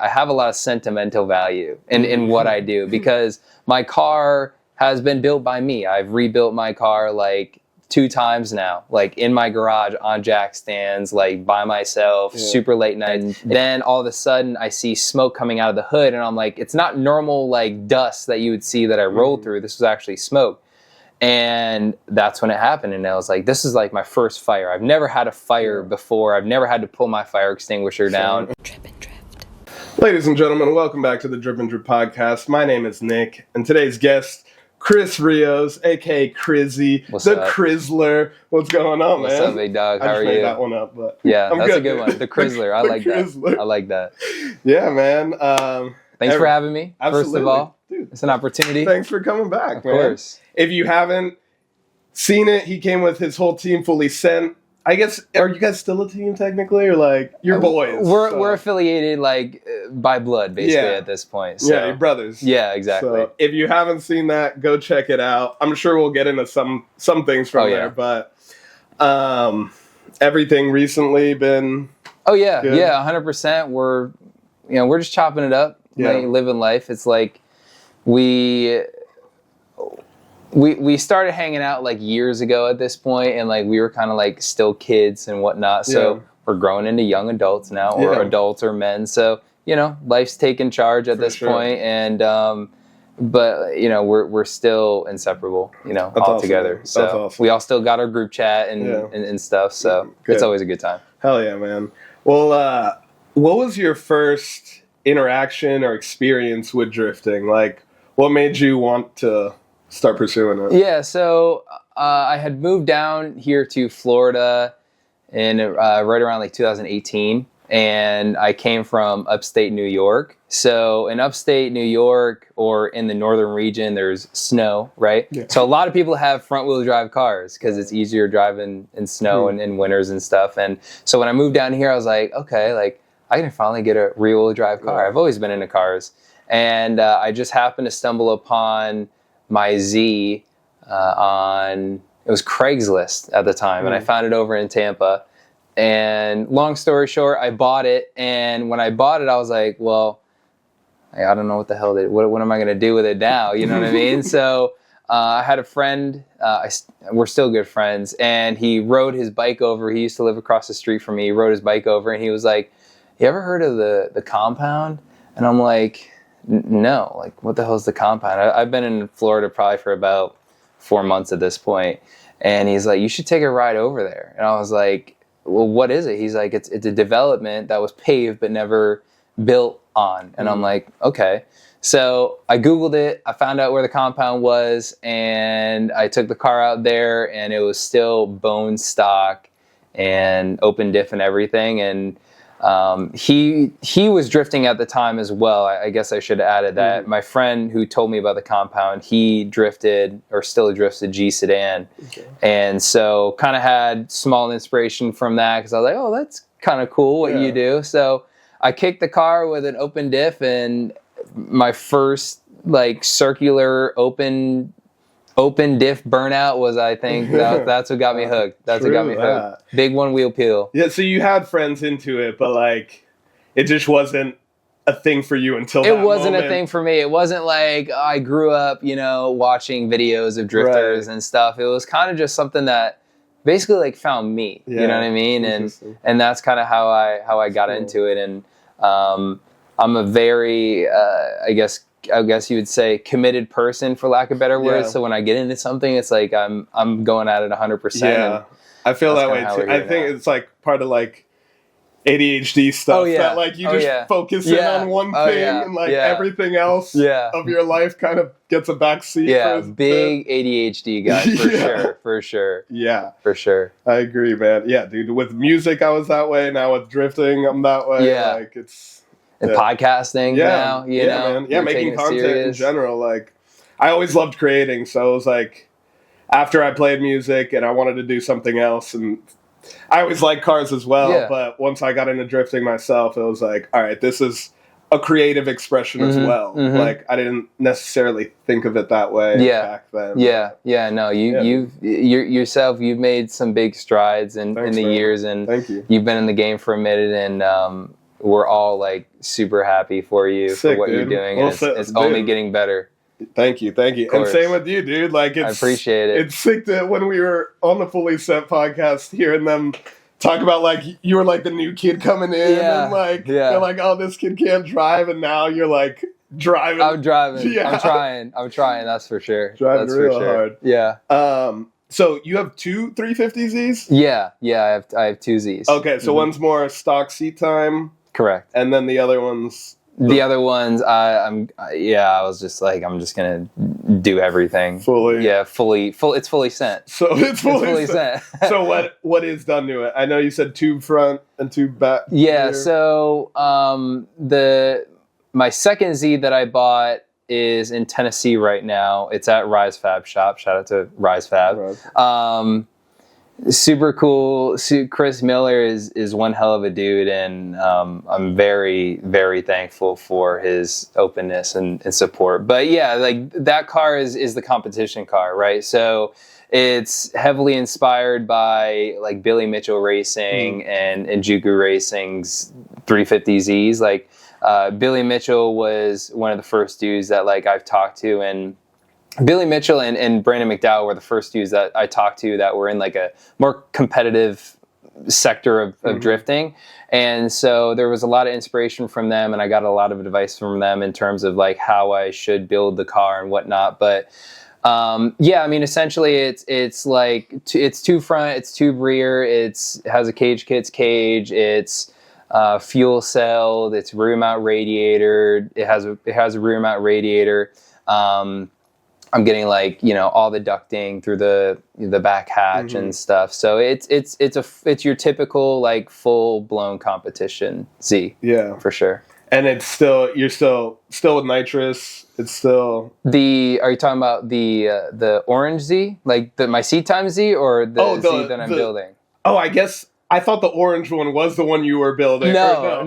I have a lot of sentimental value in what I do because my car has been built by me. I've rebuilt my car like 2 times now, like in my garage on jack stands, like by myself, super late night. And then all of a sudden I see smoke coming out of the hood and I'm like, it's not normal like dust that you would see that I rolled through. This was actually smoke. And that's when it happened. And I was like, this is like my first fire. I've never had a fire before. I've never had to pull my fire extinguisher down. Drip and drift. Ladies and gentlemen, welcome back to the Drip and Drip podcast. My name is Nick, and today's guest, Chris Rios, a.k.a. Crizzy, Crizzler. What's going on, man? What's up, big dog? How are you? I just made that one up, but yeah, I'm that's good. A good one. The Crizzler. I like that. I like that. Yeah, man. Thanks for having me, absolutely. first of all. Dude, it's an opportunity. Thanks for coming back, man. Of course. If you haven't seen it, he came with his whole team fully sent. I guess, are you guys still a team technically, or like your boys? We're affiliated like by blood, basically, at this point. So. Yeah, your brothers. Yeah, exactly. So if you haven't seen that, go check it out. I'm sure we'll get into some things from there, but everything recently been. Oh yeah, good? Yeah, 100%. We're just chopping it up, like, living life. It's like we started hanging out like years ago at this point, and like we were kind of like still kids and whatnot. So we're growing into young adults now, or adults or men. So life's taking charge at this point, and but we're still inseparable, all together. So awesome. We all still got our group chat and stuff. So it's always a good time. Hell yeah, man. Well, what was your first interaction or experience with drifting? Like, what made you want to start pursuing it? Yeah, so I had moved down here to Florida in right around like 2018, and I came from upstate New York. So in upstate New York, or in the northern region, there's snow, right? Yeah. So a lot of people have front-wheel drive cars because it's easier driving in snow and in winters and stuff. And so when I moved down here, I was like, okay, like I can finally get a rear-wheel drive car. I've always been into cars, and I just happened to stumble upon my Z it was Craigslist at the time, and I found it over in Tampa. And long story short, I bought it, and when I bought it, I was like, well, I don't know what the hell what am I going to do with it now? You know what I mean? So I had a friend, we're still good friends, and he rode his bike over. He used to live across the street from me. He rode his bike over, and he was like, you ever heard of the compound? And I'm like, no, like what the hell is the compound? I've been in Florida probably for about 4 months at this point. And he's like, you should take a ride over there. And I was like, well, what is it? He's like, it's a development that was paved but never built on. And I'm like, okay. So I Googled it. I found out where the compound was, and I took the car out there, and it was still bone stock and open diff and everything. And he was drifting at the time as well. I guess I should have added that. My friend who told me about the compound, he drifted, or still drifts, a G sedan. And so kind of had small inspiration from that, because I was like, oh, that's kind of cool what you do. So I kicked the car with an open diff, and my first like circular open diff burnout was, I think, that's what got me hooked. That's what got me hooked. Big one wheel peel. Yeah, so you had friends into it, but like it just wasn't a thing for you until that It wasn't moment. a thing for me. It wasn't like I grew up, watching videos of drifters and stuff. It was kind of just something that basically like found me. You know what I mean? And that's kind of how I got into it. And I'm a very I guess you would say committed person, for lack of better words. So when I get into something, it's like I'm going at it 100%. Yeah, I feel that way too. I think it's like part of like ADHD stuff that like you just focus in on one thing and like everything else of your life kind of gets a backseat. Yeah, big ADHD guy for sure. Yeah, for sure. I agree, man. Yeah, dude. With music, I was that way. Now with drifting, I'm that way. Yeah, like it's. And podcasting now, you know? Man. Yeah, making content in general. Like, I always loved creating, so it was like, after I played music and I wanted to do something else, and I always liked cars as well, but once I got into drifting myself, it was like, all right, this is a creative expression as well. Like, I didn't necessarily think of it that way back then. No, you've made some big strides in the years, and Thank you. You've been in the game for a minute, and we're all like super happy for you for what you're doing. Well, and it's only getting better. Thank you. And same with you, dude. Like, I appreciate it. It's sick that when we were on the Fully Set podcast, hearing them talk about like you were like the new kid coming in, and like they're like, oh, this kid can't drive, and now you're like driving. I'm driving. Yeah. I'm trying. That's for sure. Driving real hard. Yeah. So you have two 350Zs? Yeah. I have two Zs. Okay, so one's more stock seat time. Correct. And then the other ones. The other ones, I was just like, I'm just gonna do everything fully. It's fully sent. So it's fully sent. So what is done to it? I know you said tube front and tube back. Yeah. Here. So my second Z that I bought is in Tennessee right now. It's at Rise Fab Shop. Shout out to Rise Fab. Right. Super cool. Chris Miller is one hell of a dude, and I'm very, very thankful for his openness and support. But yeah, like that car is the competition car, right? So it's heavily inspired by like Billy Mitchell Racing and Juku Racing's 350Zs. Like Billy Mitchell was one of the first dudes that like I've talked to, and Billy Mitchell and Brandon McDowell were the first dudes that I talked to that were in like a more competitive sector of drifting. And so there was a lot of inspiration from them, and I got a lot of advice from them in terms of like how I should build the car and whatnot. But I mean, essentially it's like it's tube front, it's tube rear, it has a cage kits cage, it's fuel cell, it's rear mount radiator, it has a rear mount radiator. I'm getting like, you know, all the ducting through the back hatch and stuff. So it's your typical like full blown competition Z. Yeah, for sure. And you're still with nitrous. It's still are you talking about the orange Z, like my seat time Z, or the Z that I'm building? Oh, I guess. I thought the orange one was the one you were building. No.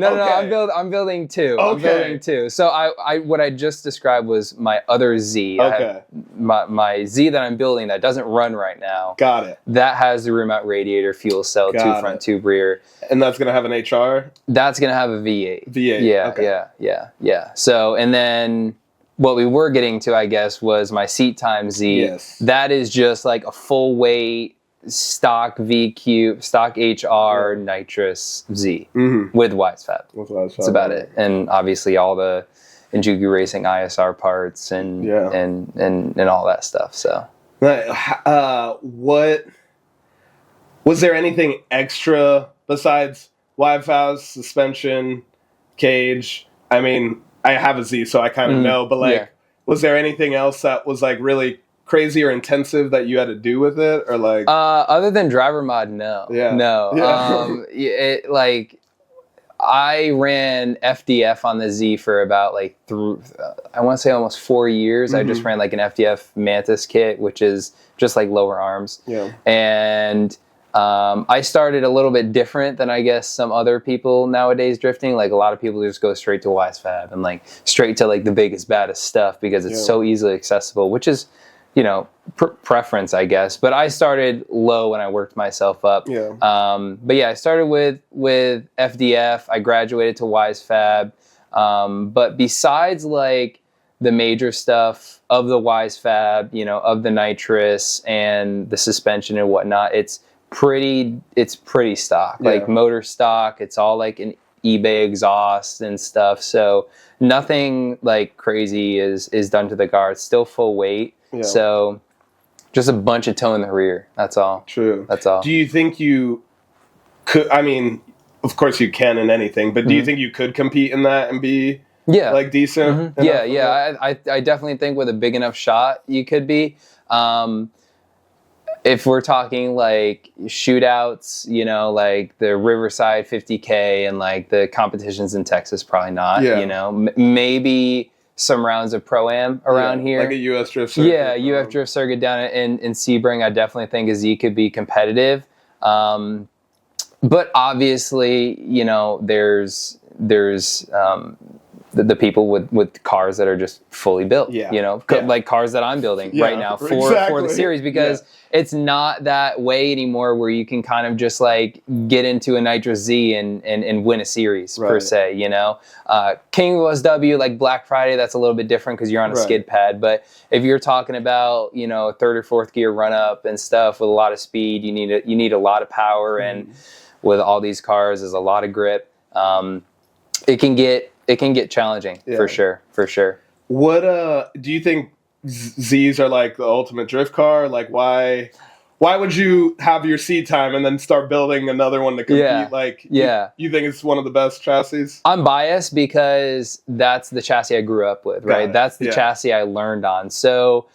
I'm building two. Okay. I'm building two. So I what I just described was my other Z. Okay. My Z that I'm building that doesn't run right now. Got it. That has the rear mount radiator, fuel cell, tube front, tube rear. And that's gonna have an HR? That's gonna have a V8. V8. Yeah. Okay. Yeah. So and then what we were getting to, I guess, was my seat time Z. Yes. That is just like a full weight stock VQ, stock HR, nitrous Z with Wise Fab. That's about it. And obviously all the Juku Racing ISR parts and all that stuff. So, what was there anything extra besides Wise Fab's suspension, cage? I mean, I have a Z, so I kind of know, but like, was there anything else that was like really crazy or intensive that you had to do with it, or like other than driver mod? No. Like I ran FDF on the Z for about like I want to say almost 4 years. I just ran like an FDF Mantis kit, which is just like lower arms. And I started a little bit different than I guess some other people nowadays drifting. Like a lot of people just go straight to Wise Fab and like straight to like the biggest, baddest stuff because it's so easily accessible, which is, you know, preference, I guess. But I started low when I worked myself up. But yeah, I started with FDF. I graduated to Wise Fab. But besides like the major stuff of the Wise Fab, you know, of the nitrous and the suspension and whatnot, it's pretty stock, like motor stock. It's all like an eBay exhaust and stuff. So nothing like crazy is done to the car. It's still full weight. So just a bunch of toe in the rear. That's all. True. That's all. Do you think you could, I mean, of course you can in anything, but do you think you could compete in that and be like decent? I definitely think with a big enough shot you could be. If we're talking like shootouts, you know, like the Riverside 50K and like the competitions in Texas, probably not. You know, maybe some rounds of Pro-Am around here. Like a US Drift Circuit. Yeah, UF Drift Circuit down in Sebring. I definitely think a Z could be competitive. But obviously, you know, there's the people with cars that are just fully built, like cars that I'm building right now for the series, because it's not that way anymore where you can kind of just like get into a Nitro Z and win a series per se, King of SW, like Black Friday, that's a little bit different because you're on a skid pad. But if you're talking about, third or fourth gear run up and stuff with a lot of speed, you need a lot of power, and with all these cars, there's a lot of grip. It can get challenging for sure. What do you think Zs are like the ultimate drift car? Like why would you have your seat time and then start building another one to compete? You think it's one of the best chassis? I'm biased because that's the chassis I grew up with, right? That's the chassis I learned on. So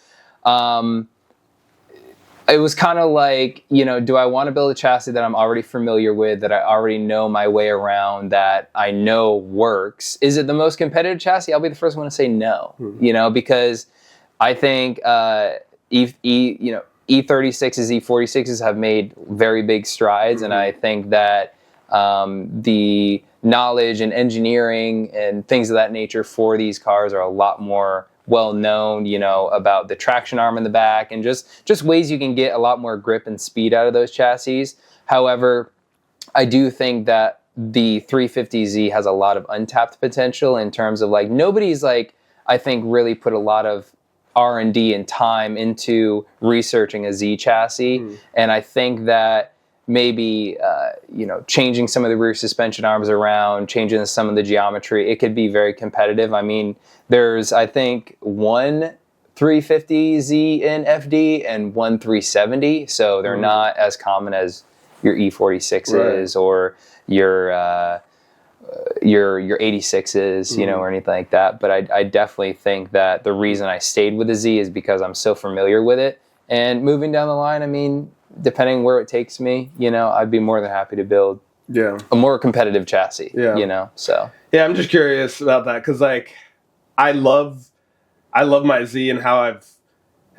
it was kind of like, do I want to build a chassis that I'm already familiar with, that I already know my way around, that I know works? Is it the most competitive chassis? I'll be the first one to say no, because I think E36s, E46s have made very big strides, and I think that the knowledge and engineering and things of that nature for these cars are a lot more well known, about the traction arm in the back and just ways you can get a lot more grip and speed out of those chassis. However, I do think that the 350Z has a lot of untapped potential in terms of like nobody's like, I think, really put a lot of R&D and time into researching a Z chassis. And I think that maybe, changing some of the rear suspension arms around, changing some of the geometry, it could be very competitive. I mean, there's, I think, one 350Z in FD and one 370, so they're not as common as your E46s or your 86s, or anything like that. But I definitely think that the reason I stayed with the Z is because I'm so familiar with it. And moving down the line, I mean, depending where it takes me, I'd be more than happy to build a more competitive chassis, so. Yeah, I'm just curious about that because, like, I love my Z and how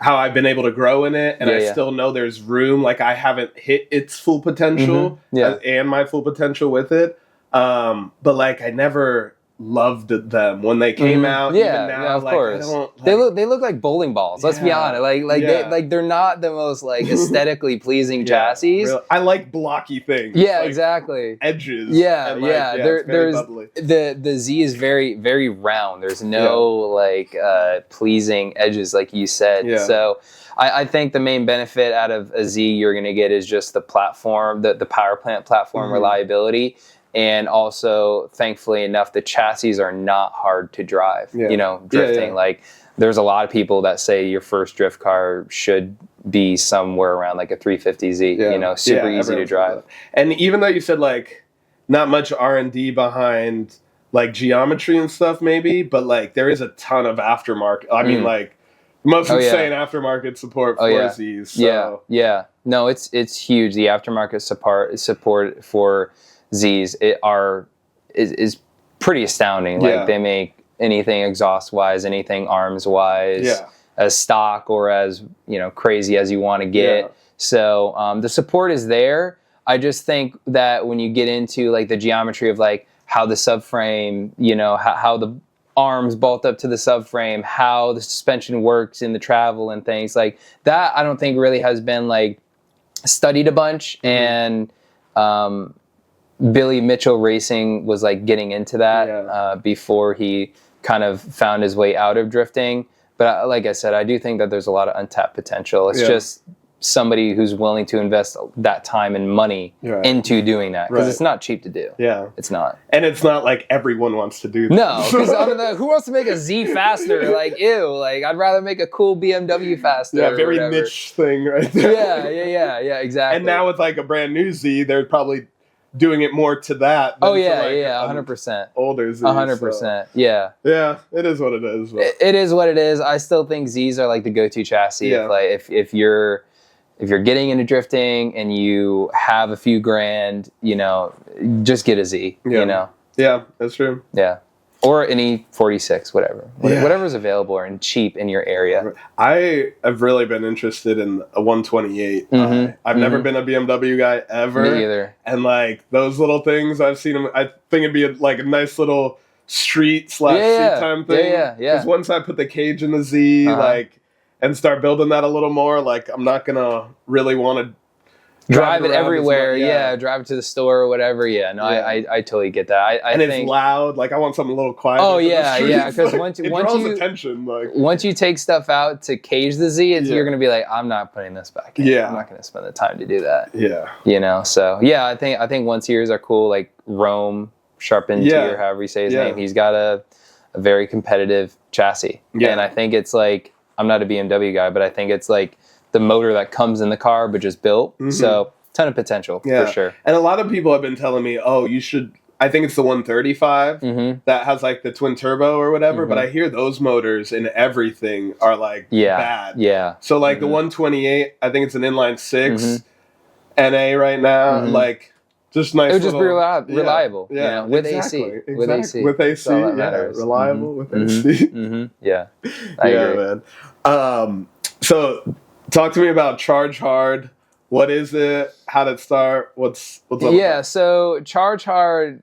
I've been able to grow in it, and I still know there's room. Like, I haven't hit its full potential and my full potential with it. But, like, I never loved them when they came out. Even now, of course. They look like bowling balls. Let's be honest. They're not the most like aesthetically pleasing chassis. Really. I like blocky things. Yeah, exactly. Edges. There's the Z is very, very round. There's no pleasing edges like you said. Yeah. So I think the main benefit out of a Z you're going to get is just the platform, the power plant platform reliability. And also, thankfully enough, the chassis are not hard to drive, drifting. Like, there's a lot of people that say your first drift car should be somewhere around like a 350Z, super easy to drive. And even though you said like not much R&D behind like geometry and stuff maybe, but like there is a ton of aftermarket. I mean, like most insane aftermarket support for Zs. So. Yeah. No, it's huge. The aftermarket support for Zs is pretty astounding. Like they make anything exhaust wise, anything arms wise, as stock or as crazy as you want to get. So the support is there. I just think that when you get into like the geometry of like how the subframe, how the arms bolt up to the subframe, how the suspension works in the travel and things like that, I don't think really has been like studied a bunch. And Billy Mitchell Racing was like getting into that before he kind of found his way out of drifting. But like I said, I do think that there's a lot of untapped potential. It's just somebody who's willing to invest that time and money into doing that, because it's not cheap to do. Yeah, it's not. And it's not like everyone wants to do that. No, because who wants to make a Z faster? Like, ew. Like, I'd rather make a cool BMW faster. Yeah, very niche thing right there. Yeah, exactly. And now with like a brand new Z, they're probably doing it more to that. Than 100%. Older Z. 100%. Yeah. Yeah, it is what it is. It is what it is. I still think Zs are like the go-to chassis. Yeah. If you're getting into drifting and you have a few grand, just get a Z. Yeah, that's true. Yeah. Or an E46, whatever. Whatever's available and cheap in your area. I have really been interested in a 128. I've never been a BMW guy ever. Me either. And like those little things, I've seen them. I think it'd be like a nice little street / seat time thing. Yeah. Because once I put the cage in the Z, like, and start building that a little more, like, I'm not gonna really want to drive it everywhere. Drive it to the store or whatever. I totally get that. I think it's loud. Like, I want something a little quiet. Oh yeah. Because once it draws attention. Like, once you take stuff out to cage the Z, you're gonna be like, I'm not putting this back in. Yeah. I'm not gonna spend the time to do that. Yeah. You know. So yeah, I think 1-series are cool. Like Rome Charpentier, however you say his name. He's got a very competitive chassis. Yeah. And I think it's like, I'm not a BMW guy, but I think it's like the motor that comes in the car, but just built. Mm-hmm. So ton of potential for sure. And a lot of people have been telling me, oh, you should, I think it's the 135 that has like the twin turbo or whatever, but I hear those motors in everything are like bad. Yeah. So like the 128, I think it's an inline 6 NA right now, like just nice. It would just be reliable, you know, with AC. With AC. With AC, reliable with AC. Yeah. I agree. Man. So talk to me about Charge Hard. What is it? How did it start? What's up? Yeah, so Charge Hard,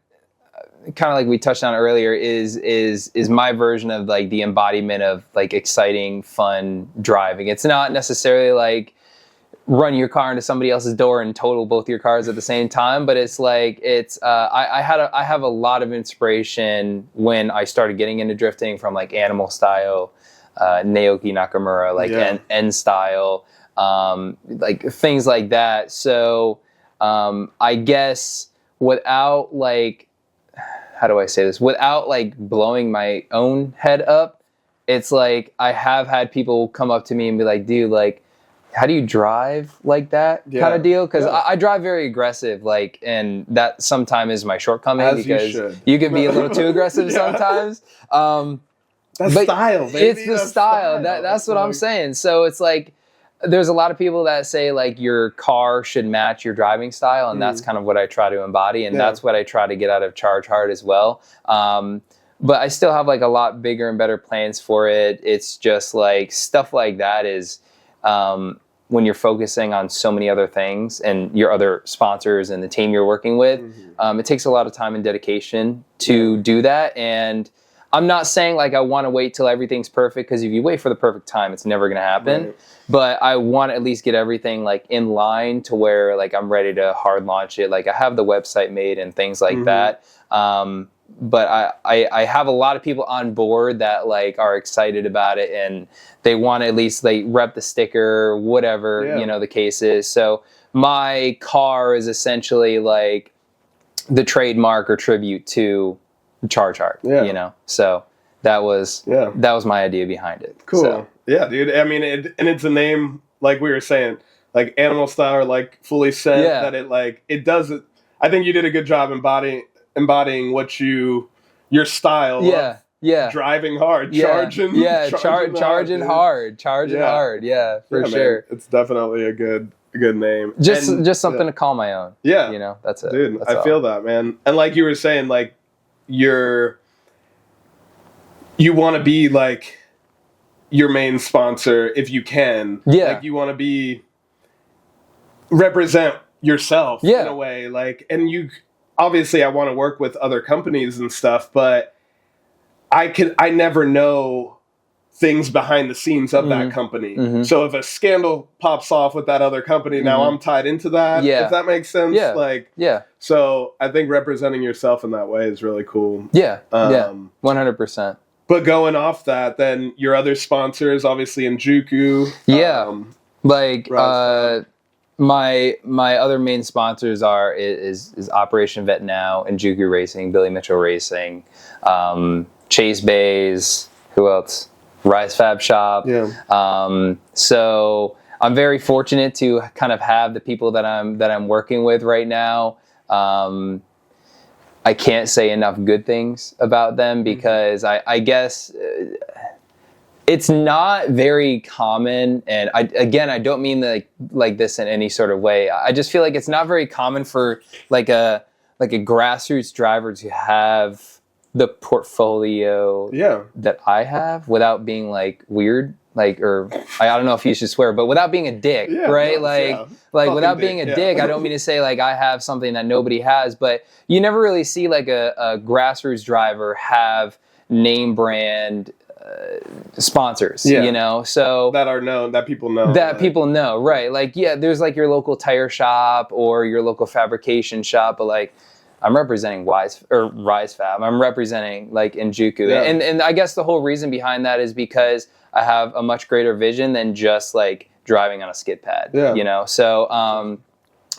kind of like we touched on earlier, is my version of like the embodiment of like exciting, fun driving. It's not necessarily like run your car into somebody else's door and total both your cars at the same time, but it's like I have a lot of inspiration when I started getting into drifting from like Animal Style, Naoki Nakamura, like N Style, like things like that. So I guess without like, how do I say this? Without like blowing my own head up, it's like I have had people come up to me and be like, dude, like, how do you drive like that kind of deal? Because I drive very aggressive, like, and that sometimes is my shortcoming. As because you can be a little too aggressive sometimes. That's style, baby. It's the style. That's what I'm saying. So it's like, there's a lot of people that say like your car should match your driving style, and that's kind of what I try to embody, and that's what I try to get out of Charge Hard as well. But I still have like a lot bigger and better plans for it. It's just like stuff like that is when you're focusing on so many other things and your other sponsors and the team you're working with, it takes a lot of time and dedication to do that. And I'm not saying like I want to wait till everything's perfect, because if you wait for the perfect time, it's never going to happen. Right. But I want to at least get everything like in line to where like I'm ready to hard launch it. Like I have the website made and things like that. But I have a lot of people on board that like are excited about it, and they want to at least like rep the sticker, whatever, you know, the case is. So my car is essentially like the trademark or tribute to Charge Hard, you know? So that was my idea behind it. Cool. So. Yeah, dude. I mean, and it's a name, like we were saying, like Animal Style, or like fully set that it like, it does it. I think you did a good job embodying what your style of driving hard, charging hard, for sure. Man, it's definitely a good name. Just something to call my own. Yeah. You know, that's it. Dude, that's I feel that, man. And like you were saying, like you want to be like your main sponsor if you can. Yeah. Like you want to represent yourself in a way, like, and you obviously I want to work with other companies and stuff, but I never know things behind the scenes of that company. So if a scandal pops off with that other company, now I'm tied into that, if that makes sense. So I think representing yourself in that way is really cool. 100%. But going off that, then your other sponsors, obviously in Juku. My other main sponsors is Operation Vet Now and Juku Racing, Billy Mitchell Racing, Chase Bays, who else? Rise Fab Shop. So I'm very fortunate to kind of have the people that I'm working with right now. I can't say enough good things about them, because I guess it's not very common, and I don't mean like this in any sort of way. I just feel like it's not very common for like a grassroots driver to have the portfolio that I have without being like weird, like, or I don't know if you should swear, but without being a dick, right? Like without being a dick, I don't mean to say like I have something that nobody has, but you never really see like a grassroots driver have name brand sponsors, you know, so that are known, that people know, people know, right? Like, yeah, there's like your local tire shop or your local fabrication shop, but like, I'm representing Rise Fab. I'm representing like Injuku, and I guess the whole reason behind that is because I have a much greater vision than just like driving on a skid pad, you know. So,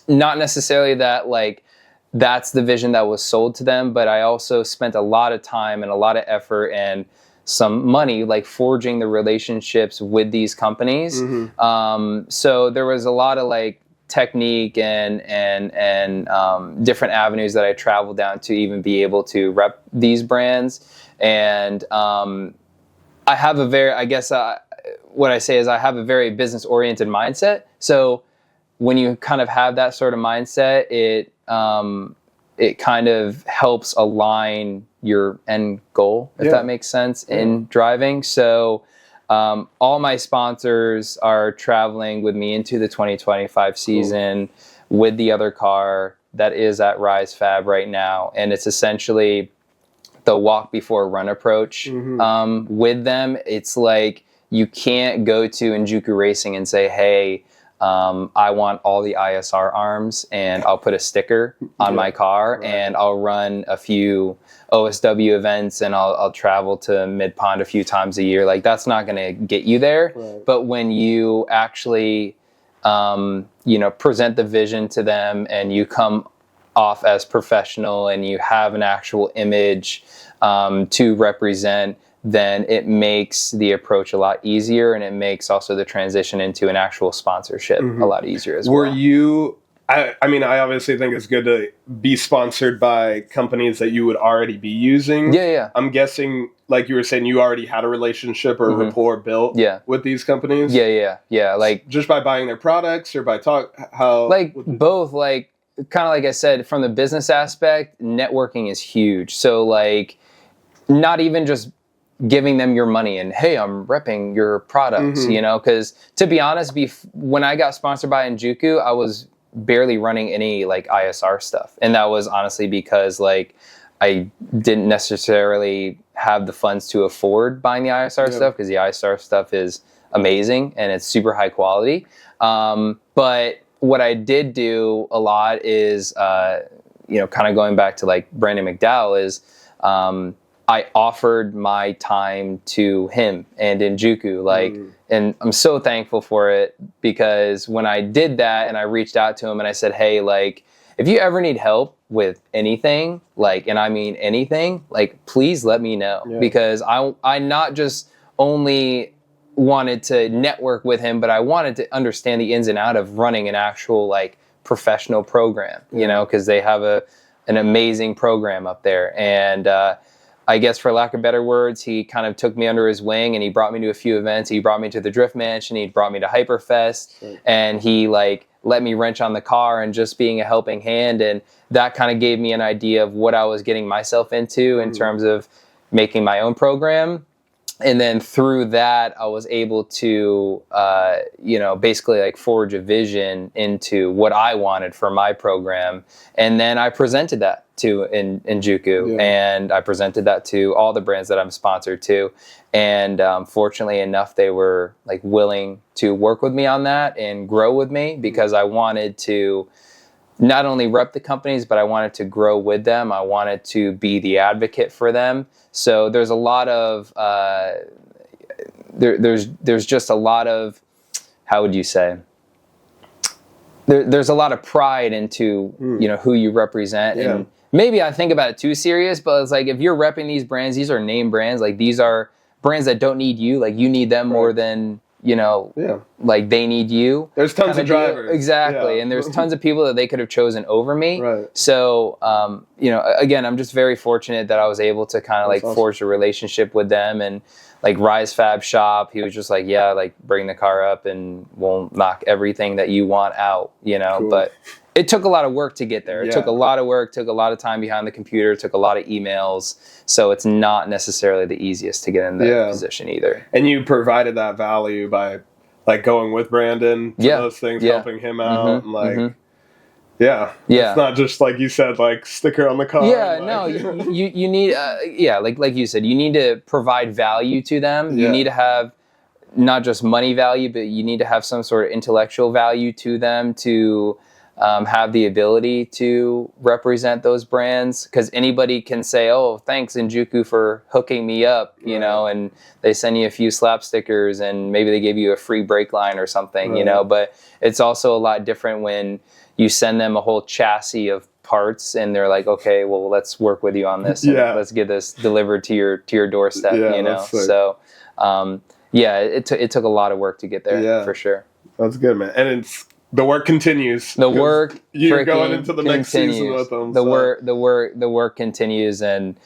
not necessarily that like that's the vision that was sold to them, but I also spent a lot of time and a lot of effort and some money like forging the relationships with these companies. So there was a lot of like technique and different avenues that I traveled down to even be able to rep these brands. And I have a very, I guess what I say is I have a very business oriented mindset. So when you kind of have that sort of mindset, it kind of helps align your end goal, if that makes sense, in driving. So all my sponsors are traveling with me into the 2025 season with the other car that is at Rise Fab right now. And it's essentially the walk before run approach with them. It's like you can't go to Injuku Racing and say, hey, I want all the ISR arms and I'll put a sticker on my car and I'll run a few OSW events and I'll travel to Mid Pond a few times a year. Like that's not going to get you there. But when you actually, present the vision to them and you come off as professional and you have an actual image to represent, then it makes the approach a lot easier, and it makes also the transition into an actual sponsorship a lot easier as well. Were you, I mean, I obviously think it's good to be sponsored by companies that you would already be using. Yeah. I'm guessing, like you were saying, you already had a relationship or rapport built with these companies? Yeah. Like just by buying their products or by how? Like both, like kind of like I said, from the business aspect, networking is huge. So like not even just giving them your money and, hey, I'm repping your products, you know, because to be honest, when I got sponsored by Injuku, I was barely running any like ISR stuff. And that was honestly because like I didn't necessarily have the funds to afford buying the ISR stuff, because the ISR stuff is amazing and it's super high quality. But what I did do a lot is, kind of going back to like Brandon McDowell is, I offered my time to him and Injuku, and I'm so thankful for it, because when I did that and I reached out to him and I said, hey, like, if you ever need help with anything, like, and I mean anything, like, please let me know, because I not just only wanted to network with him, but I wanted to understand the ins and outs of running an actual like professional program, you know, because they have an amazing program up there. And, I guess for lack of better words, he kind of took me under his wing and he brought me to a few events. He brought me to the Drift Mansion. He brought me to Hyperfest, and he like let me wrench on the car and just being a helping hand. And that kind of gave me an idea of what I was getting myself into in terms of making my own program. And then through that, I was able to, basically like forge a vision into what I wanted for my program. And then I presented that to Injuku, and I presented that to all the brands that I'm sponsored to. And fortunately enough, they were like willing to work with me on that and grow with me, because I wanted to not only rep the companies, but I wanted to grow with them. I wanted to be the advocate for them. So there's a lot of there's just a lot of, how would you say? There's a lot of pride into who you represent, and maybe I think about it too serious, but it's like if you're repping these brands, these are name brands. Like these are brands that don't need you. Like you need them more than like they need you. There's tons of drivers. Exactly. And there's tons of people that they could have chosen over me. Right. So, again, I'm just very fortunate that I was able to kind of like forge a relationship with them. And like Rise Fab Shop, he was just like, yeah, like bring the car up and we'll knock everything that you want out, Cool. But it took a lot of work to get there. It took a lot of work, took a lot of time behind the computer, took a lot of emails. So it's not necessarily the easiest to get in that position either. And you provided that value by like going with Brandon to those things, helping him out, and like. Yeah. It's not just like you said, like sticker on the car. Yeah, like, no, you need, like you said, you need to provide value to them. You need to have not just money value, but you need to have some sort of intellectual value to them to have the ability to represent those brands. Because anybody can say, oh, thanks, Injuku, for hooking me up, you know, and they send you a few slap stickers and maybe they give you a free brake line or something, you know. But it's also a lot different when you send them a whole chassis of parts and they're like, okay, well, let's work with you on this. And let's get this delivered to your doorstep, you know. So, it took a lot of work to get there for sure. That's good, man. And the work continues. The work you're going into the next season with them. The work continues, and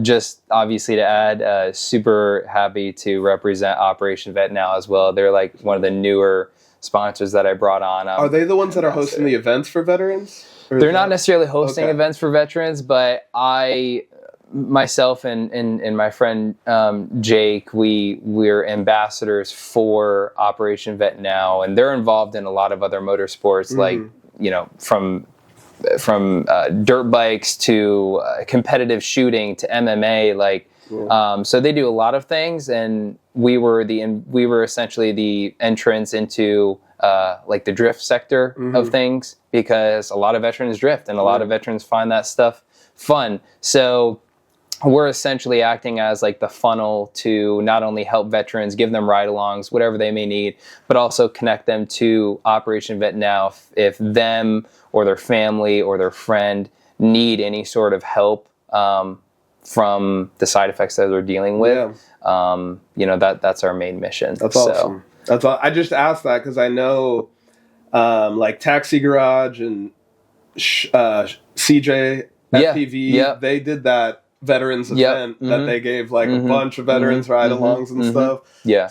just obviously to add, super happy to represent Operation Vet now as well. They're like one of the newer sponsors that I brought on. Are they the ones that are hosting the events for veterans? They're not necessarily hosting events for veterans, but myself and my friend Jake, we're ambassadors for Operation Vet Now, and they're involved in a lot of other motorsports, like, you know, from dirt bikes to competitive shooting to MMA, like. So they do a lot of things, and we were essentially the entrance into like the drift sector of things, because a lot of veterans drift and a lot of veterans find that stuff fun. So we're essentially acting as like the funnel to not only help veterans, give them ride-alongs, whatever they may need, but also connect them to Operation Vet Now if them or their family or their friend need any sort of help from the side effects that they're dealing with. You know, that's our main mission. That's awesome. That's all. I just asked that because I know like Taxi Garage and CJ FPV, they did that veterans event that they gave like a bunch of veterans ride-alongs and stuff.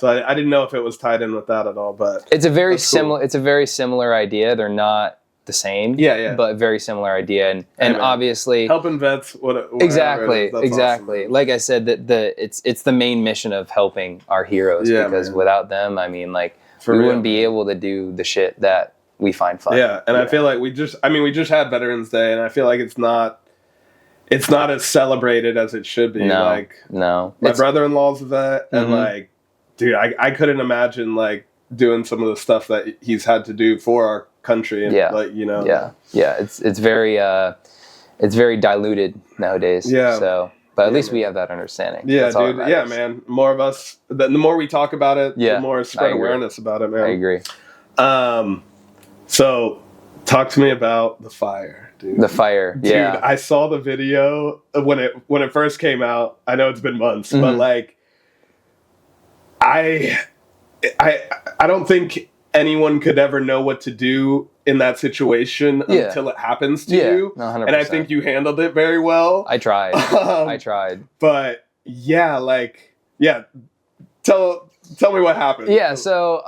So I didn't know if it was tied in with that at all, but it's a very similar. Cool. It's a very similar idea. They're not the same, but very similar idea, and obviously helping vets. Exactly. Awesome. Like I said, it's the main mission of helping our heroes, because without them, I mean, like we wouldn't be able to do the shit that we find fun. I feel like we just had Veterans Day, and I feel like it's not as celebrated as it should be. My brother-in-law's a vet, and like, dude, I couldn't imagine like doing some of the stuff that he's had to do for our country, and like, you know, it's very diluted nowadays. So, but at least we have that understanding. Dude. Yeah, man. More of us. The more we talk about it, the more spread awareness about it, man. I agree. So, talk to me about the fire, dude. The fire, dude. I saw the video when it first came out. I know it's been months, but like, I don't think anyone could ever know what to do in that situation until it happens to you. 100%. And I think you handled it very well. I tried. But tell me what happened. So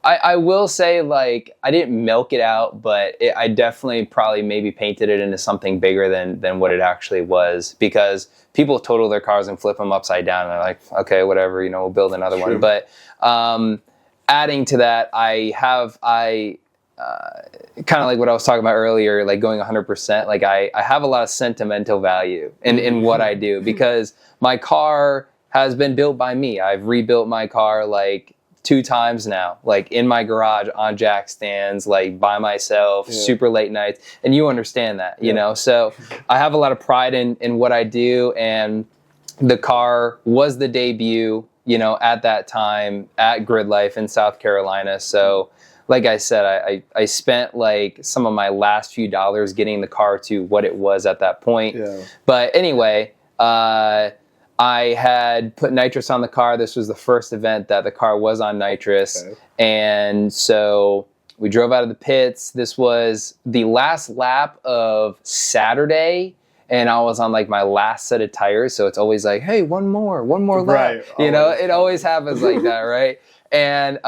I will say, like, I didn't milk it out, but I definitely probably maybe painted it into something bigger than what it actually was, because people total their cars and flip them upside down, and they're like, okay, whatever, you know, we'll build another one. But adding to that, I kind of like what I was talking about earlier, like going 100%, like I have a lot of sentimental value in what I do, because my car has been built by me. I've rebuilt my car like 2 times now, like in my garage on jack stands, like by myself, super late nights, and you understand that, you know. So I have a lot of pride in what I do, and the car was the debut, you know, at that time at Grid Life in South Carolina. So like I said, I spent like some of my last few dollars getting the car to what it was at that point. But anyway, I had put nitrous on the car. This was the first event that the car was on nitrous. And so we drove out of the pits. This was the last lap of Saturday, and I was on like my last set of tires. So it's always like, hey, one more lap. You know, it always happens like that, right? And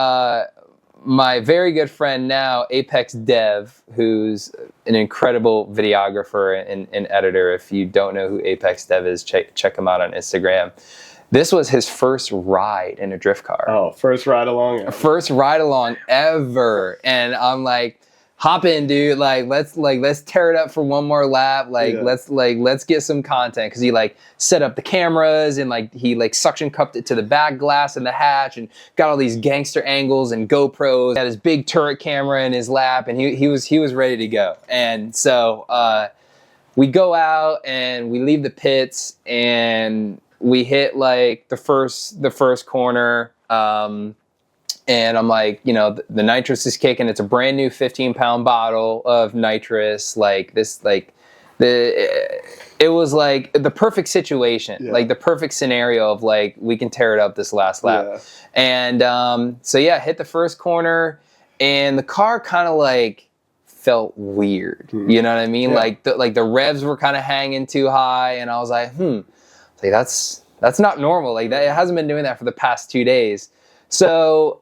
my very good friend now, Apex Dev, who's an incredible videographer and editor. If you don't know who Apex Dev is, check him out on Instagram. This was his first ride in a drift car. Oh, first ride along ever. First ride along ever. And I'm like, hop in, dude. Let's tear it up for one more lap. Let's get some content. Cause he set up the cameras and he suction cupped it to the back glass and the hatch and got all these gangster angles and GoPros. Had his big turret camera in his lap and he was ready to go. And so we go out and we leave the pits and we hit the first corner. And I'm like, the nitrous is kicking. It's a brand new 15-pound bottle of nitrous. It was the perfect situation, the perfect scenario of we can tear it up this last lap. Yeah. And hit the first corner, and the car kind of felt weird. Mm-hmm. You know what I mean? Yeah. The revs were kind of hanging too high, and I was like, that's not normal. It hasn't been doing that for the past 2 days. So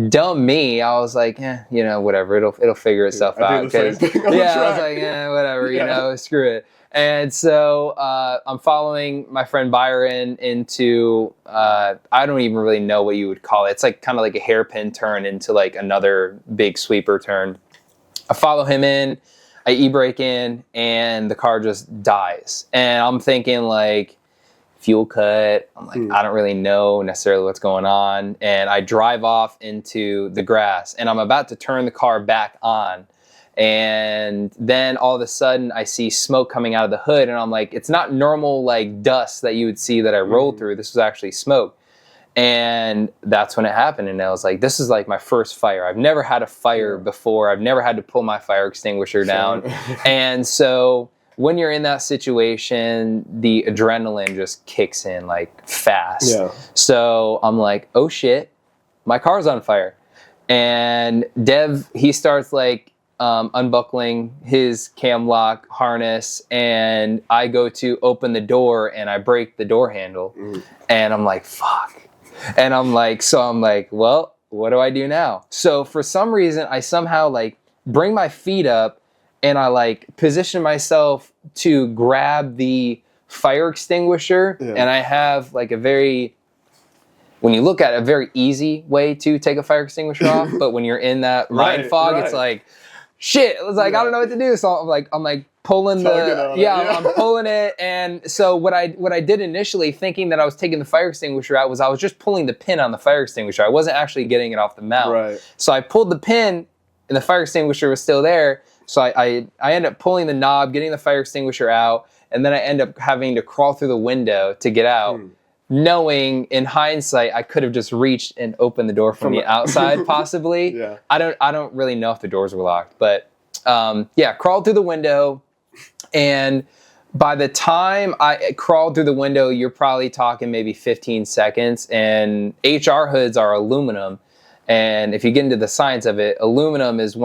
dumb me, I was like, whatever, it'll figure itself out. I was like, whatever, screw it. And so I'm following my friend Byron into I don't even really know what you would call it. It's kind of like a hairpin turn into another big sweeper turn. I follow him in, I e-brake in, and the car just dies. And I'm thinking fuel cut. I'm like, I don't really know necessarily what's going on. And I drive off into the grass and I'm about to turn the car back on. And then all of a sudden I see smoke coming out of the hood and I'm like, it's not normal dust that you would see that I rolled through. This was actually smoke. And that's when it happened. And I was like, this is my first fire. I've never had a fire before. I've never had to pull my fire extinguisher down. And so when you're in that situation, the adrenaline just kicks in fast. Yeah. So I'm like, oh shit, my car's on fire. And Dev, he starts unbuckling his cam lock harness, and I go to open the door and I break the door handle. And I'm like, fuck. And I'm like, well, what do I do now? So for some reason, I somehow bring my feet up and I position myself to grab the fire extinguisher. Yeah. And I have when you look at it, a very easy way to take a fire extinguisher off. But when you're in that mind fog, it's shit. It's I don't know what to do. So I'm pulling I'm pulling it. And so what I did initially, thinking that I was taking the fire extinguisher out, was I was just pulling the pin on the fire extinguisher. I wasn't actually getting it off the mount. Right. So I pulled the pin and the fire extinguisher was still there. So I end up pulling the knob, getting the fire extinguisher out, and then I end up having to crawl through the window to get out, knowing in hindsight I could have just reached and opened the door from the outside possibly. Yeah. I don't really know if the doors were locked, but crawled through the window, and by the time I crawled through the window, you're probably talking maybe 15 seconds, and HR hoods are aluminum, and if you get into the science of it, aluminum is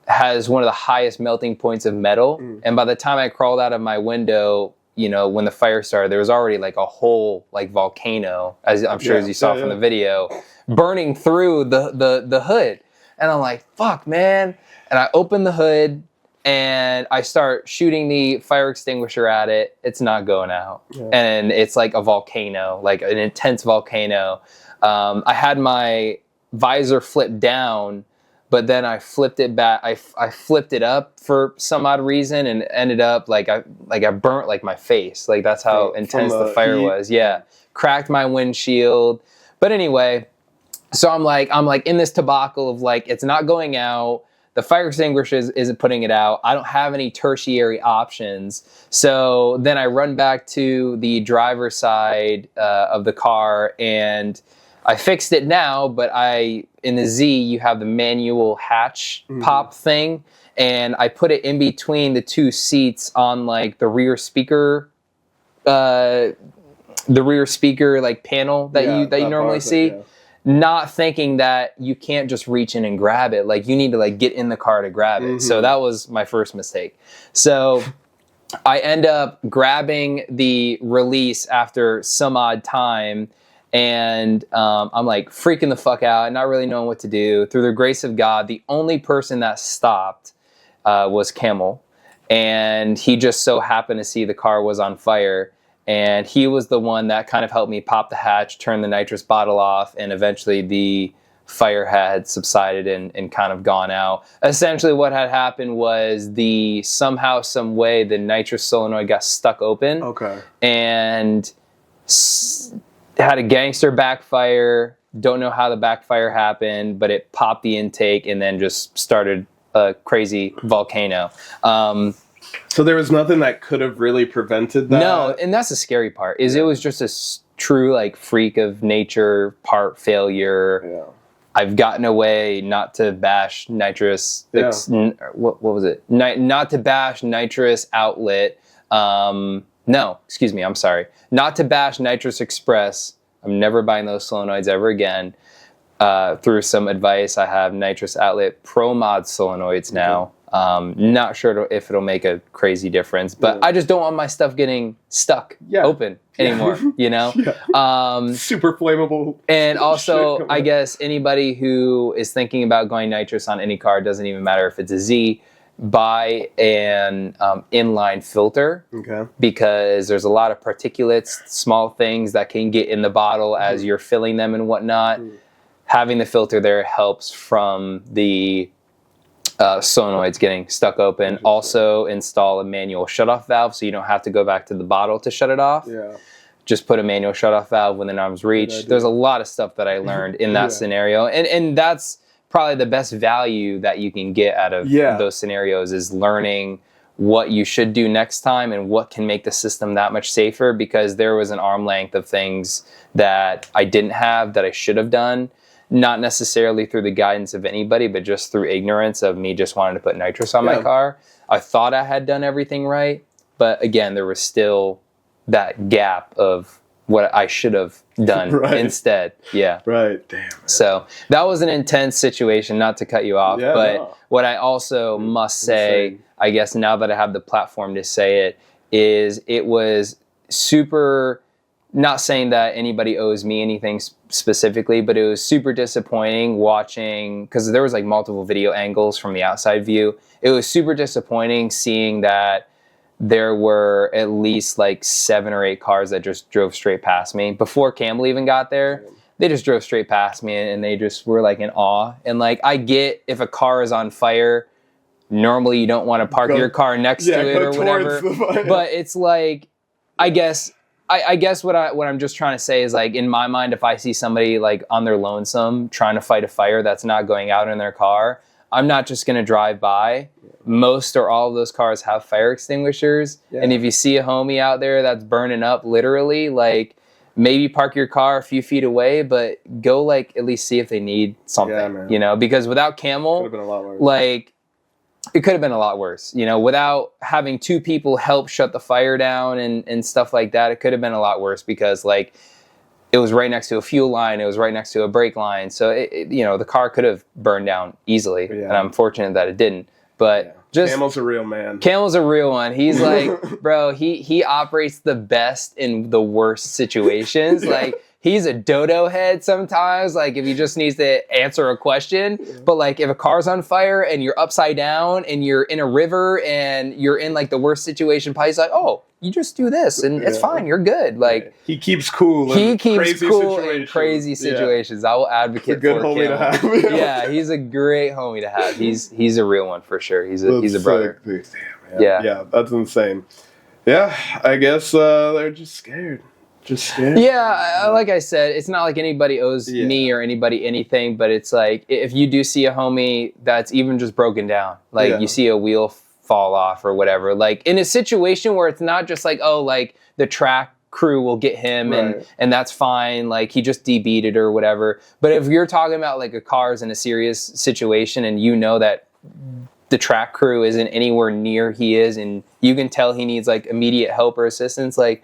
has one of the highest melting points of metal. And by the time I crawled out of my window, when the fire started, there was already a whole volcano, as I'm sure as you saw from the video, burning through the hood. And I'm like, fuck, man. And I open the hood and I start shooting the fire extinguisher at it. It's not going out. Yeah. And it's a volcano, an intense volcano. I had my visor flipped down, but then I flipped it back. I flipped it up for some odd reason, and ended up I burnt my face. That's how intense the fire was. Yeah, cracked my windshield. But anyway, so I'm in this debacle of it's not going out. The fire extinguisher isn't putting it out. I don't have any tertiary options. So then I run back to the driver's side of the car, and I fixed it now, but in the Z, you have the manual hatch pop thing, and I put it in between the two seats on the rear speaker, panel that you normally see, not thinking that you can't just reach in and grab it. You need to get in the car to grab it. So that was my first mistake. So I end up grabbing the release after some odd time. And I'm like freaking the fuck out, not really knowing what to do. Through the grace of God, the only person that stopped was Camel. And he just so happened to see the car was on fire. And he was the one that kind of helped me pop the hatch, turn the nitrous bottle off, and eventually the fire had subsided and kind of gone out. Essentially what had happened was somehow, some way, the nitrous solenoid got stuck open. Okay. And had a gangster backfire. Don't know how the backfire happened, but it popped the intake and then just started a crazy volcano. So there was nothing that could have really prevented that? No, and that's the scary part, is it was just a true like freak of nature, part failure. Yeah. I've gotten away not to bash nitrous. Yeah. What was it? Not to bash nitrous outlet. No, excuse me, I'm sorry. Not to bash Nitrous Express. I'm never buying those solenoids ever again. Through some advice, I have Nitrous Outlet Pro Mod solenoids now. Not sure if it'll make a crazy difference, but I just don't want my stuff getting stuck open anymore, you know? Super flammable. And also, I guess anybody who is thinking about going nitrous on any car, doesn't even matter if it's a Z, buy an inline filter, because there's a lot of particulates, small things that can get in the bottle as you're filling them and whatnot. Having the filter there helps from the solenoids getting stuck open. Also install a manual shutoff valve so you don't have to go back to the bottle to shut it off. Just put a manual shutoff valve within arm's reach. There's a lot of stuff that I learned in that scenario, and that's probably the best value that you can get out of those scenarios, is learning what you should do next time and what can make the system that much safer, because there was an arm length of things that I didn't have that I should have done, not necessarily through the guidance of anybody, but just through ignorance of me just wanting to put nitrous on my car. I thought I had done everything right, but again, there was still that gap of what I should have done instead. Yeah. Right. Damn. Man. So that was an intense situation, not to cut you off, but what I also must say, I guess now that I have the platform to say it, is it was super, not saying that anybody owes me anything specifically, but it was super disappointing watching, because there was like multiple video angles from the outside view. It was super disappointing seeing that there were at least like 7 or 8 cars that just drove straight past me. Before Campbell even got there, they just drove straight past me and they just were like in awe. And like, I get if a car is on fire, normally you don't want to park your car next to it or whatever. But it's like, I guess what I'm just trying to say is, like, in my mind, if I see somebody like on their lonesome trying to fight a fire that's not going out in their car, I'm not just going to drive by. Most or all of those cars have fire extinguishers. And if you see a homie out there that's burning up literally, like, maybe park your car a few feet away, but go like at least see if they need something, you know, because without Camel, like, it could have been a lot worse, you know, without having 2 people help shut the fire down and stuff like that. It could have been a lot worse, because like, it was right next to a fuel line. It was right next to a brake line. So, you know, the car could have burned down easily. And I'm fortunate that it didn't. But just Camel's a real man. Camel's a real one. He's like, bro, he operates the best in the worst situations. Like, he's a dodo head sometimes, like if he just needs to answer a question. But like if a car's on fire and you're upside down and you're in a river and you're in like the worst situation, he's like, oh, you just do this and it's fine. You're good. Like, he keeps cool. He keeps cool in crazy situations. I will advocate for Camel. Homie to have. Yeah, he's a great homie to have. He's a real one for sure. He's a brother. Damn, yeah, that's insane. Yeah, I guess they're just scared. Yeah, like I said, it's not like anybody owes me or anybody anything, but it's like, if you do see a homie that's even just broken down, like you see a wheel fall off or whatever, like in a situation where it's not just like, oh, like the track crew will get him and that's fine, like he just DB'd it or whatever. But if you're talking about like a car's in a serious situation and you know that the track crew isn't anywhere near he is and you can tell he needs like immediate help or assistance, like,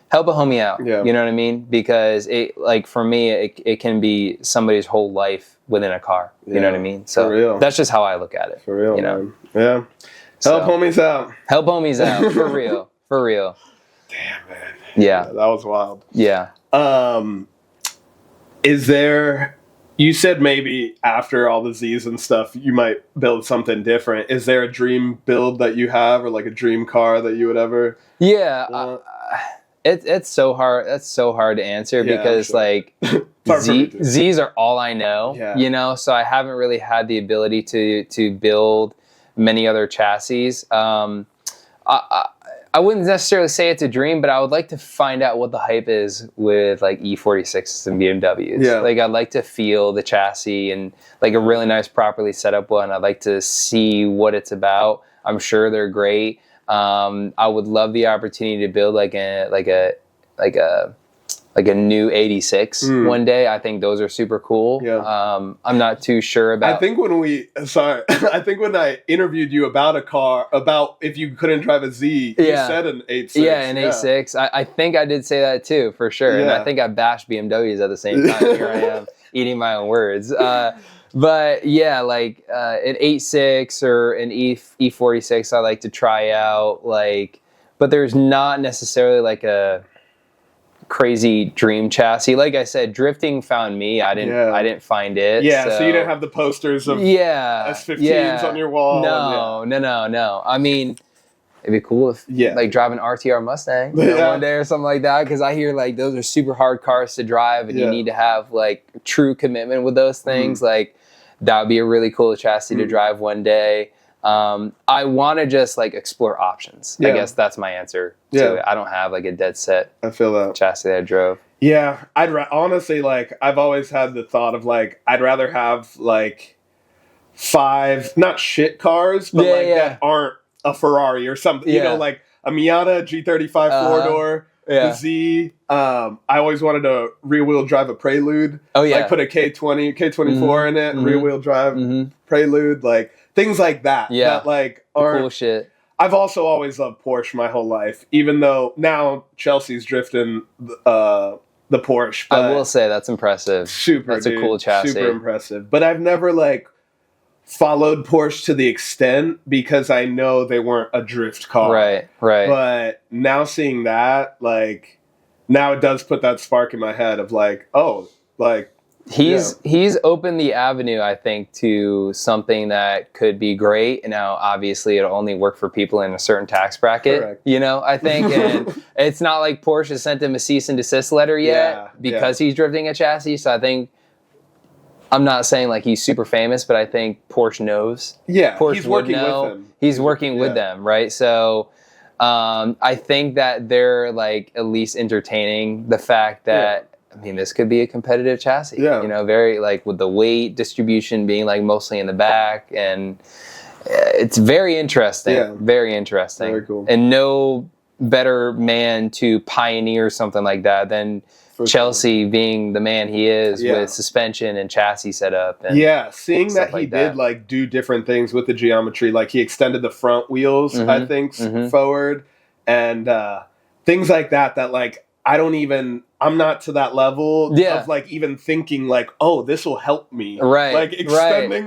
help a homie out, you know what I mean? Because it, like for me, it can be somebody's whole life within a car. You know what I mean? So that's just how I look at it. For real, you know? Man. Yeah. Help homies out. Help homies out. For real. For real. Damn, man. Yeah. That was wild. Yeah. Is there? You said maybe after all the Z's and stuff, you might build something different. Is there a dream build that you have, or like a dream car that you would ever? Yeah, it's so hard. That's so hard to answer because like Z's are all I know. Yeah. You know, so I haven't really had the ability to build many other chassis. I wouldn't necessarily say it's a dream, but I would like to find out what the hype is with like E46s and BMWs. Yeah. Like I'd like to feel the chassis and like a really nice, properly set up one. I'd like to see what it's about. I'm sure they're great. I would love the opportunity to build like a new 86 one day. I think those are super cool. Yeah. I'm not too sure about. I think when I interviewed you about a car, about if you couldn't drive a Z, you said an 86. Yeah, an 86. I think I did say that too, for sure. And I think I bashed BMWs at the same time. Here I am eating my own words. But yeah, like an 86 or an E46 I like to try out. Like, but there's not necessarily like a crazy dream chassis. Like I said, drifting found me. I didn't find it. Yeah, so you didn't have the posters of S15s on your wall. No. I mean, it'd be cool if like drive an RTR Mustang one day or something like that, because I hear like those are super hard cars to drive and you need to have like true commitment with those things. Like that would be a really cool chassis to drive one day. I want to just like explore options. I guess that's my answer to it. I don't have like a dead set I feel that chassis that I drove. Yeah, honestly, like I've always had the thought of like I'd rather have like 5 not shit cars, but that aren't a Ferrari or something. You know, like a Miata G35 4-door, the Z. I always wanted to rear wheel drive a Prelude. Oh yeah, like put a K24 in it, rear wheel drive Prelude, like things like that. Yeah, that like aren't cool shit. I've also always loved Porsche my whole life, even though now Chelsea's drifting the Porsche. But I will say that's impressive. That's a cool chassis. Super impressive. But I've never like followed Porsche to the extent because I know they weren't a drift car. Right. But now seeing that, like, now it does put that spark in my head of like, oh, like. He's opened the avenue, I think, to something that could be great. Now, obviously, it'll only work for people in a certain tax bracket. Correct. You know, I think, and it's not like Porsche has sent him a cease and desist letter yet because he's drifting a chassis. So I think, I'm not saying like he's super famous, but I think Porsche knows. Yeah, Porsche he's working with them. He's working with them, right? So I think that they're like at least entertaining the fact that. I mean, this could be a competitive chassis. Yeah. You know, very like with the weight distribution being like mostly in the back, and it's very interesting. Yeah. Very interesting. Very cool. And no better man to pioneer something like that than Chelsea being the man he is with suspension and chassis setup. And seeing that he did like do different things with the geometry, like he extended the front wheels, I think, forward, and things like that. That like I'm not to that level of like even thinking like, oh, this will help me. Right. Like extending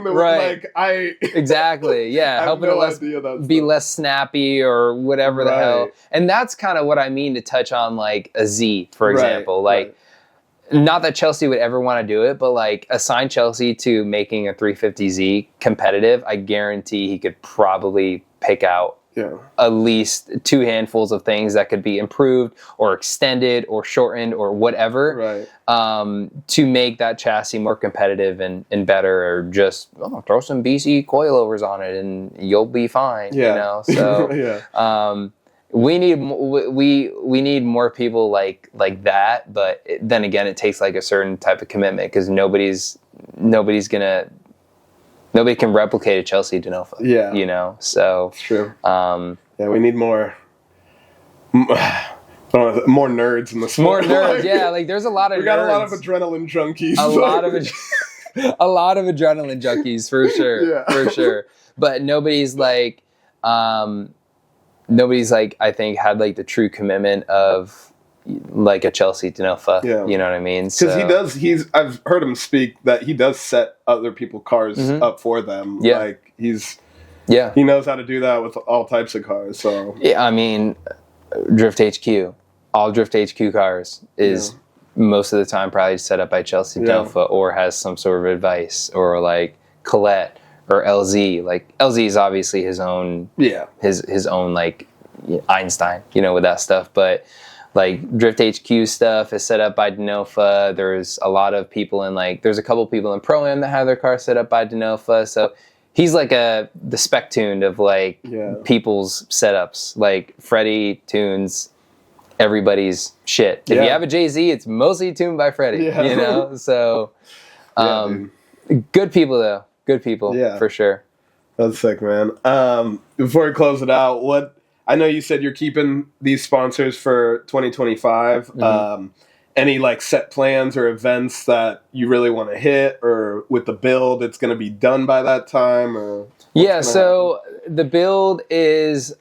Exactly. Yeah. Helping it be less snappy or whatever the hell. And that's kind of what I mean to touch on like a Z, for example. Like, not that Chelsea would ever want to do it, but like assign Chelsea to making a 350Z competitive, I guarantee he could probably pick out at least 2 handfuls of things that could be improved or extended or shortened or whatever to make that chassis more competitive and better, or just throw some BC coilovers on it and you'll be fine. You know, so we need more people like that. But then again, it takes like a certain type of commitment, because nobody can replicate a Chelsea Denofa. Yeah. You know, so. It's true. We need more nerds in the sport. More nerds, like there's a lot of nerds. We got a lot of adrenaline junkies. A lot of adrenaline junkies, for sure. For sure. But nobody's like, I think, had like the true commitment of like a Chelsea Denofa, you know what I mean? Because I've heard him speak that he does set other people's cars up for them. Like he knows how to do that with all types of cars. So I mean, Drift HQ, all Drift HQ cars is most of the time probably set up by Chelsea Delpha or has some sort of advice, or like Colette or LZ. Like LZ is obviously his own his own like Einstein, with that stuff. But like Drift HQ stuff is set up by Denofa. There's a lot of people there's a couple people in Pro-Am that have their car set up by Denofa. So he's like the spec tuned of like people's setups. Like Freddie tunes everybody's shit. If you have a Jay-Z, it's mostly tuned by Freddie. So good people though. Good people for sure. That's sick, man. Before we close it out, I know you said you're keeping these sponsors for 2025. Mm-hmm. Any like set plans or events that you really want to hit, or with the build, it's going to be done by that time? Or so the build is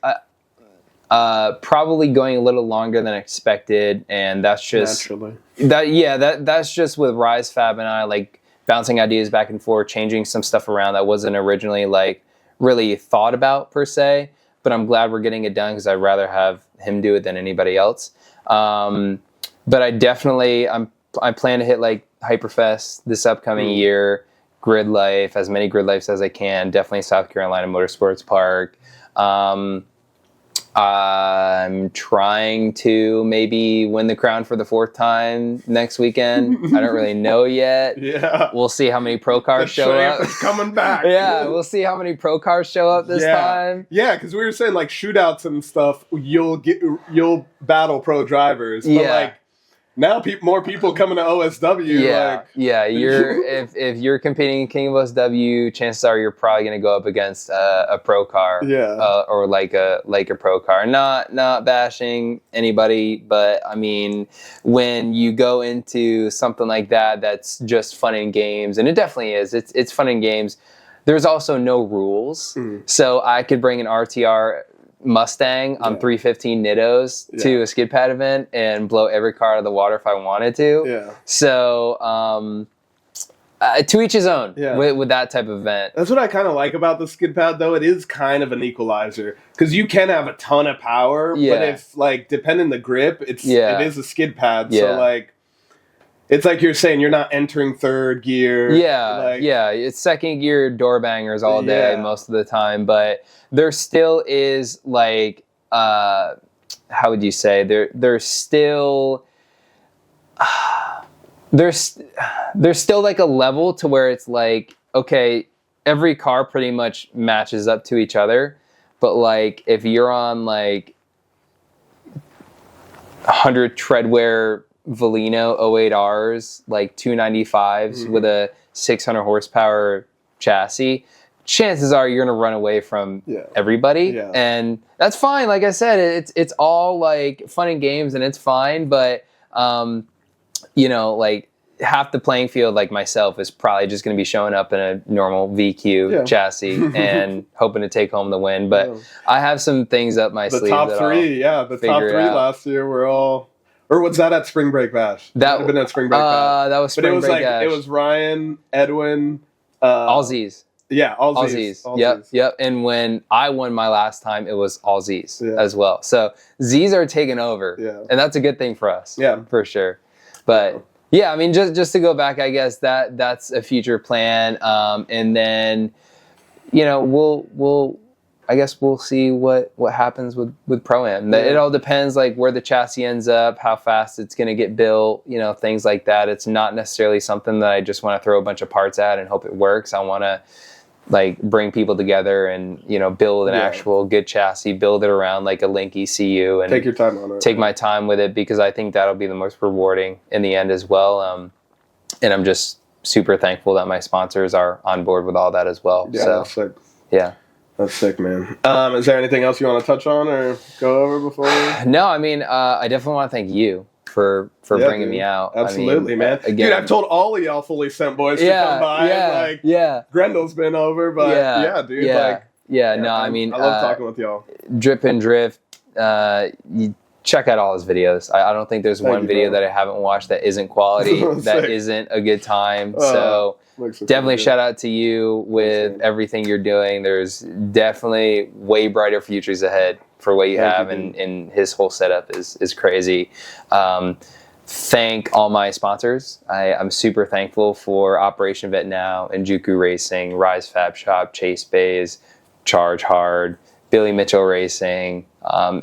probably going a little longer than expected, and that's just naturally. That's just with Rise Fab and I like bouncing ideas back and forth, changing some stuff around that wasn't originally like really thought about per se. But I'm glad we're getting it done because I'd rather have him do it than anybody else. But I plan to hit like Hyperfest this upcoming year, Grid Life, as many Grid Lives as I can. Definitely South Carolina Motorsports Park. I'm trying to maybe win the crown for the 4th time next weekend. I don't really know yet. We'll see how many pro cars show up. It's coming back. We'll see how many pro cars show up this time. Yeah, because we were saying like shootouts and stuff, you'll battle pro drivers. But like now more people coming to OSW. If you're competing in King of OSW, chances are you're probably going to go up against a pro car. Or like a pro car. Not bashing anybody, but I mean, when you go into something like that, that's just fun and games, and it definitely is. It's fun and games. There's also no rules, so I could bring an RTR Mustang on 315 Nittos to a skid pad event and blow every car out of the water if I wanted to. So to each his own with that type of event. That's what I kind of like about the skid pad, though. It is kind of an equalizer because you can have a ton of power, but if like depending the grip, it is a skid pad. So like it's like you're saying you're not entering third gear. It's second gear door bangers all day most of the time, but there still is like how would you say there's still there's still like a level to where it's like, okay, every car pretty much matches up to each other, but like if you're on like 100 treadwear Valino 08Rs, like 295s with a 600 horsepower chassis, chances are you're going to run away from everybody. And that's fine. Like I said, it's all like fun and games and it's fine. But, like half the playing field, like myself, is probably just going to be showing up in a normal VQ chassis and hoping to take home the win. But I have some things up my sleeve. The top three last year were all... Or was that at Spring Break Bash? That would have been at Spring Break Bash. That was Spring Break Bash. It was Ryan, Edwin, all Z's. Yeah, all Z's. Yep. And when I won my last time, it was all Z's as well. So Z's are taking over, and that's a good thing for us. Yeah, for sure. But I mean, just to go back, I guess that's a future plan. And then, we'll see what happens with Pro-Am. It all depends like where the chassis ends up, how fast it's going to get built, things like that. It's not necessarily something that I just want to throw a bunch of parts at and hope it works. I want to like bring people together and, build an actual good chassis, build it around like a Link ECU and take your time on it. Take my time with it because I think that'll be the most rewarding in the end as well. And I'm just super thankful that my sponsors are on board with all that as well. Yeah, that's sick. Yeah. That's sick, man. Is there anything else you want to touch on or go over before? No, I mean, I definitely want to thank you for bringing me out. Absolutely, man. Again, dude, I've told all of y'all Fully Sent boys to come by. Grendel's been over, but dude. I mean, I love talking with y'all. Drip and Drift, you check out all his videos. I don't think there's one video that I haven't watched that isn't quality, that isn't a good time. So definitely shout out to you with everything you're doing. There's definitely way brighter futures ahead for what you have, and his whole setup is crazy. thank all my sponsors. I'm super thankful for Operation Vet Now, Njuku Racing, Rise Fab Shop, Chase Bays, Charge Hard, Billy Mitchell Racing,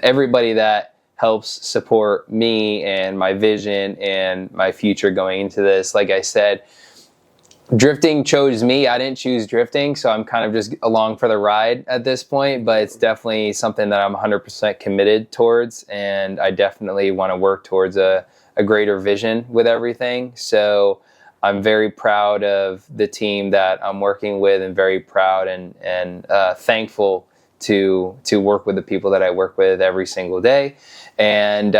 everybody that helps support me and my vision and my future going into this. Like I said, drifting chose me. I didn't choose drifting, so I'm kind of just along for the ride at this point, but it's definitely something that I'm 100% committed towards, and I definitely want to work towards a greater vision with everything. So I'm very proud of the team that I'm working with, and very proud and thankful to work with the people that I work with every single day. And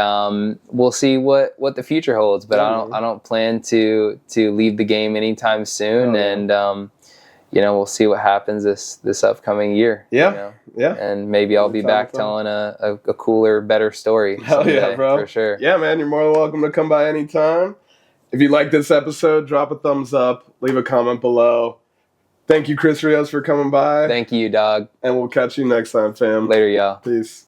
we'll see what the future holds, but I don't plan to leave the game anytime soon. And we'll see what happens this upcoming year. Yeah, and maybe I'll be back telling a cooler, better story. Hell yeah, bro, for sure. Yeah, man, you're more than welcome to come by anytime. If you like this episode, drop a thumbs up, leave a comment below. Thank you, Chris Rios, for coming by. Thank you, dog. And we'll catch you next time, fam. Later, y'all. Peace.